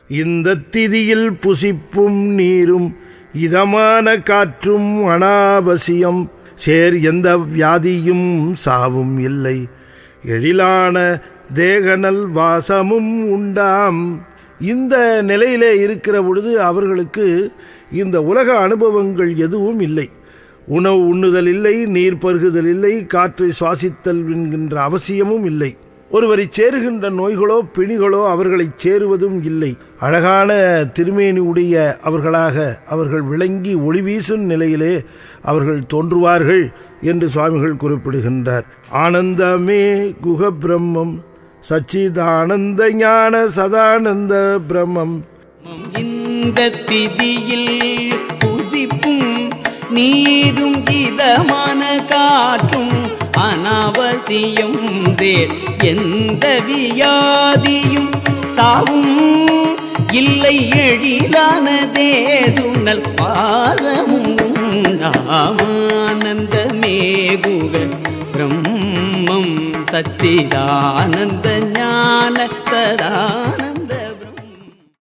இந்த திதியில் புசிப்பும் நீரும் இதமான காற்றும் அனாவசியம். சேர் எந்த வியாதியும் சாவும் இல்லை. எழிலான தேகநல் வாசமும் உண்டாம். இந்த நிலையிலே இருக்கிற பொழுது அவர்களுக்கு இந்த உலக அனுபவங்கள் எதுவும் இல்லை. உணவு உண்ணுதல் இல்லை, நீர் பருகுதல் இல்லை, காற்றை சுவாசித்தல் என்கின்ற அவசியமும் இல்லை. ஒருவரை சேருகின்ற நோய்களோ பிணிகளோ அவர்களை சேருவதும் இல்லை. அழகான திருமேனி உடைய அவர்களாக அவர்கள் விளங்கி ஒளி வீசும் நிலையிலே அவர்கள் தோன்றுவார்கள் என்று சுவாமிகள் குறிப்பிடுகின்றார். ஆனந்தமே குக பிரம்மம் சச்சிதானந்த ஞான சதானந்த பிரம்மம். இந்த திதியில் புசிப்பும் நீரும் இதமான காற்றும் அனாவசியம். சேர் எந்த வியாதியும் சாவும் இல்லை. எழிலான தேசுனல் பாதமும் உண்டாமானந்தமே குக பிரம்மம் சச்சிதானந்த ஞான சதானந்த